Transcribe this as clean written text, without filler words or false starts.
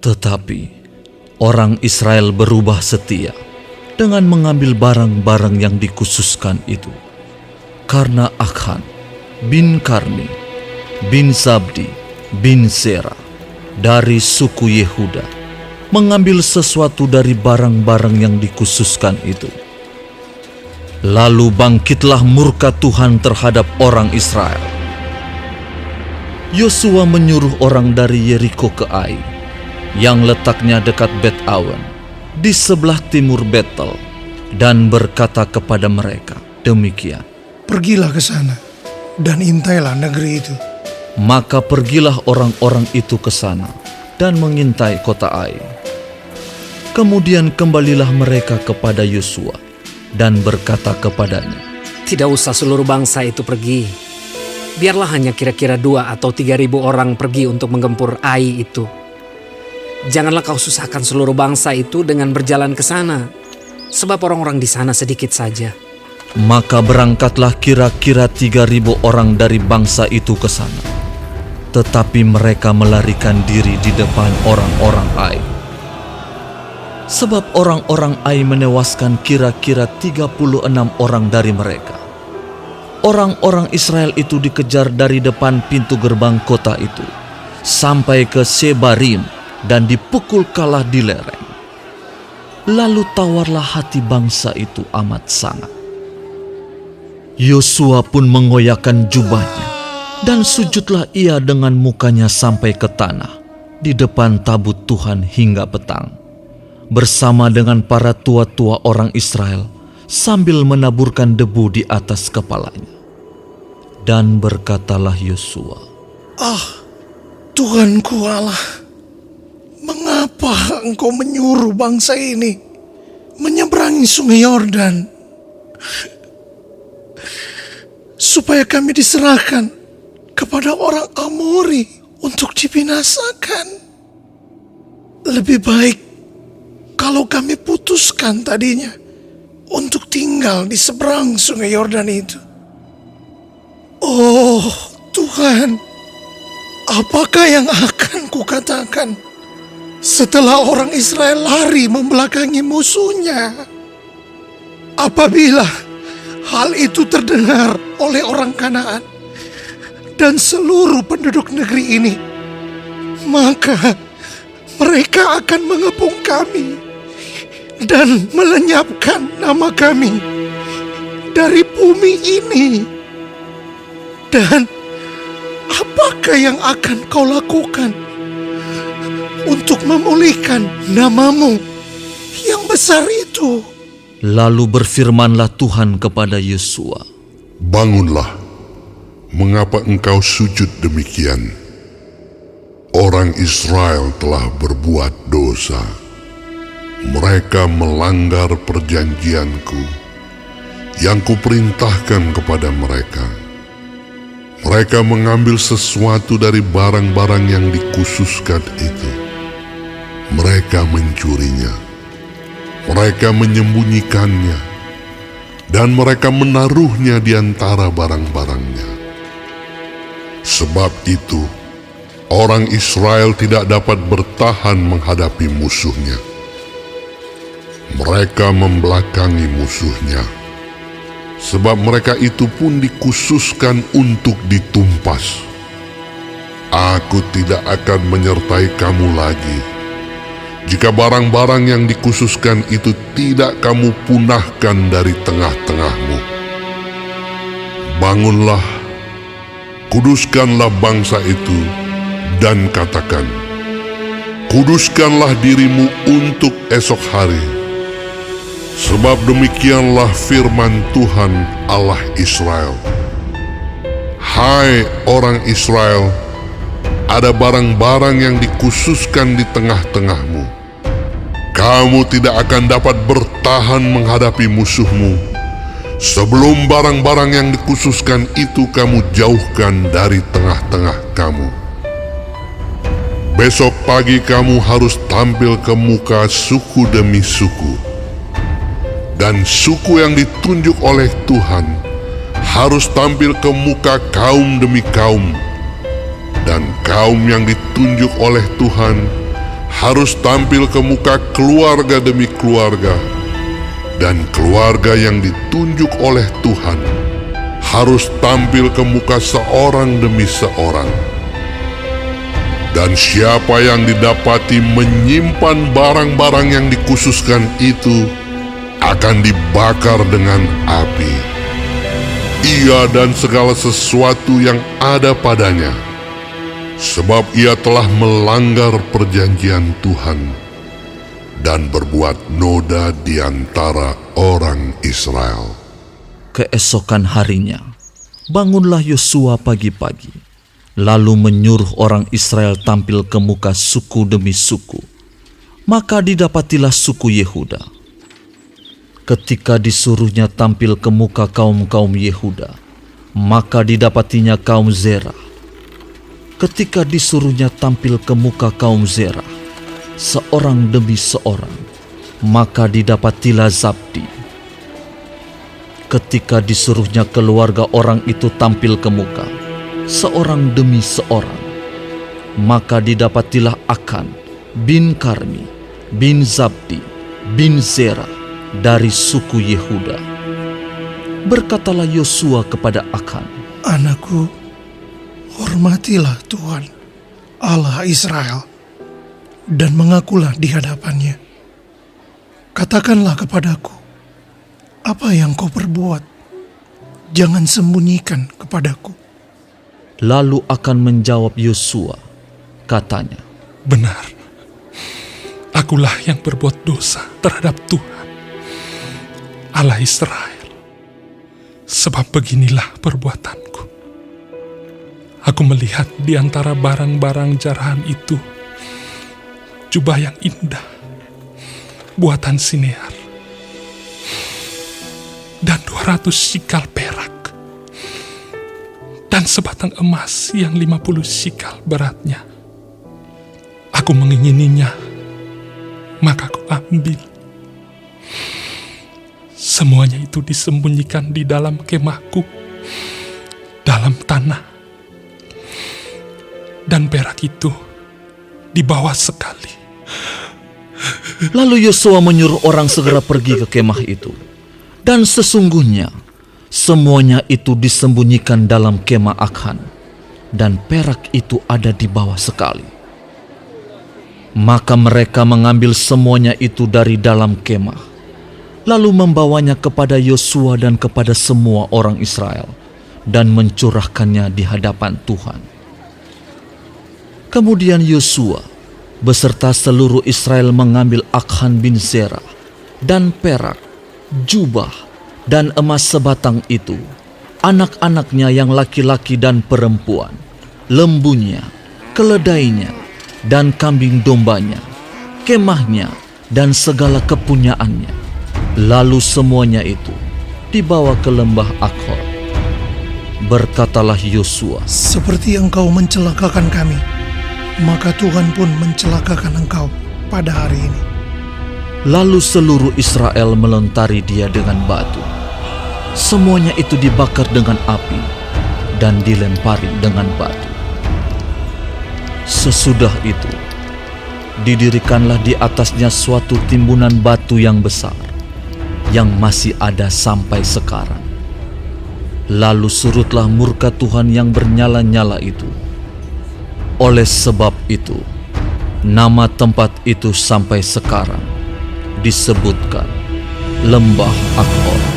Tetapi orang Israel berubah setia dengan mengambil barang-barang yang dikhususkan itu. Karena Akhan bin Karmi bin Zabdi bin Zera dari suku Yehuda mengambil sesuatu dari barang-barang yang dikhususkan itu. Lalu bangkitlah murka Tuhan terhadap orang Israel. Yosua menyuruh orang dari Yeriko ke Ai, yang letaknya dekat Bet-awen, di sebelah timur Betel, dan berkata kepada mereka demikian, "Pergilah ke sana dan intailah negeri itu." Maka pergilah orang-orang itu ke sana dan mengintai kota Ai. Kemudian kembalilah mereka kepada Yosua dan berkata kepadanya, "Tidak usah seluruh bangsa itu pergi. Biarlah hanya kira-kira 2 atau 3.000 orang pergi untuk menggempur Ai itu. Janganlah kau susahkan seluruh bangsa itu dengan berjalan ke sana, sebab orang-orang di sana sedikit saja." Maka berangkatlah kira-kira 3.000 orang dari bangsa itu ke sana. Tetapi mereka melarikan diri di depan orang-orang Ai. Sebab orang-orang Ai menewaskan kira-kira 36 orang dari mereka. Orang-orang Israel itu dikejar dari depan pintu gerbang kota itu sampai ke Sebarim dan dipukul kalah di lereng. Lalu tawarlah hati bangsa itu amat sangat. Yosua pun mengoyakkan jubahnya dan sujudlah ia dengan mukanya sampai ke tanah di depan tabut Tuhan hingga petang, bersama dengan para tua-tua orang Israel sambil menaburkan debu di atas kepalanya. Dan berkatalah Yosua, Tuhanku Allah, mengapa engkau menyuruh bangsa ini menyeberangi sungai Yordan, supaya kami diserahkan kepada orang Amori untuk dibinasakan? Lebih baik kalau kami putuskan tadinya untuk tinggal di seberang sungai Yordan itu. Oh Tuhan, apakah yang akan kukatakan setelah orang Israel lari membelakangi musuhnya? Apabila hal itu terdengar oleh orang Kanaan dan seluruh penduduk negeri ini, maka mereka akan mengepung kami dan melenyapkan nama kami dari bumi ini. Dan apakah yang akan kau lakukan untuk memulihkan namamu yang besar itu? Lalu berfirmanlah Tuhan kepada Yosua, "Bangunlah, mengapa engkau sujud demikian? Orang Israel telah berbuat dosa. Mereka melanggar perjanjianku yang kuperintahkan kepada mereka. Mereka mengambil sesuatu dari barang-barang yang dikhususkan itu. Mereka mencurinya. Mereka menyembunyikannya. Dan mereka menaruhnya di antara barang-barangnya. Sebab itu, orang Israel tidak dapat bertahan menghadapi musuhnya. Mereka membelakangi musuhnya, sebab mereka itu pun dikhususkan untuk ditumpas. Aku tidak akan menyertai kamu lagi, jika barang-barang yang dikhususkan itu tidak kamu punahkan dari tengah-tengahmu. Bangunlah, kuduskanlah bangsa itu, dan katakan, kuduskanlah dirimu untuk esok hari. Sebab demikianlah firman Tuhan Allah Israel. Hai orang Israel, ada barang-barang yang dikhususkan di tengah-tengahmu. Kamu tidak akan dapat bertahan menghadapi musuhmu sebelum barang-barang yang dikhususkan itu kamu jauhkan dari tengah-tengah kamu. Besok pagi kamu harus tampil ke muka suku demi suku. Dan suku yang ditunjuk oleh Tuhan harus tampil ke muka kaum demi kaum. Dan kaum yang ditunjuk oleh Tuhan harus tampil ke muka keluarga demi keluarga, dan keluarga yang ditunjuk oleh Tuhan harus tampil ke muka seorang demi seorang. Dan siapa yang didapati menyimpan barang-barang yang dikhususkan itu akan dibakar dengan api. Ia dan segala sesuatu yang ada padanya, sebab ia telah melanggar perjanjian Tuhan dan berbuat noda di antara orang Israel. Keesokan harinya, bangunlah Yosua pagi-pagi, lalu menyuruh orang Israel tampil ke muka suku demi suku. Maka didapatilah suku Yehuda. Ketika disuruhnya tampil ke muka kaum-kaum Yehuda, maka didapatinya kaum Zerah. Ketika disuruhnya tampil ke muka kaum Zerah, seorang demi seorang, maka didapatilah Zabdi. Ketika disuruhnya keluarga orang itu tampil ke muka, seorang demi seorang, maka didapatilah Akan bin Karmi bin Zabdi bin Zerah dari suku Yehuda. Berkatalah Yosua kepada Akan, Anakku, hormatilah Tuhan, Allah Israel, dan mengakulah di hadapannya. Katakanlah kepadaku, apa yang kau perbuat, jangan sembunyikan kepadaku. Lalu Akan menjawab Yosua, katanya, Benar, akulah yang berbuat dosa terhadap Tuhan, Allah Israel. Sebab beginilah perbuatanku. Aku melihat di antara barang-barang jarahan itu jubah yang indah, buatan Sinear, dan 200 sikal perak, dan sebatang emas yang 50 sikal beratnya. Aku mengingininya, maka aku ambil. Semuanya itu disembunyikan di dalam kemahku, dalam tanah. Dan perak itu dibawa sekali. Lalu Yosua menyuruh orang segera pergi ke kemah itu. Dan sesungguhnya semuanya itu disembunyikan dalam kemah Akan, dan perak itu ada di bawah sekali. Maka mereka mengambil semuanya itu dari dalam kemah, lalu membawanya kepada Yosua dan kepada semua orang Israel, dan mencurahkannya di hadapan Tuhan. Kemudian Yosua beserta seluruh Israel mengambil Akan bin Zerah dan perak, jubah, dan emas sebatang itu, anak-anaknya yang laki-laki dan perempuan, lembunya, keledainya, dan kambing dombanya, kemahnya, dan segala kepunyaannya. Lalu semuanya itu dibawa ke lembah Akhor. Berkatalah Yosua, Seperti engkau mencelakakan kami, maka Tuhan pun mencelakakan engkau pada hari ini. lalu seluruh Israel melontari dia dengan batu. Semuanya itu dibakar dengan api dan dilempari dengan batu. Sesudah itu, didirikanlah di atasnya suatu timbunan batu yang besar, yang masih ada sampai sekarang. Lalu surutlah murka Tuhan yang bernyala-nyala itu. Oleh sebab itu, nama tempat itu sampai sekarang disebutkan Lembah Akhor.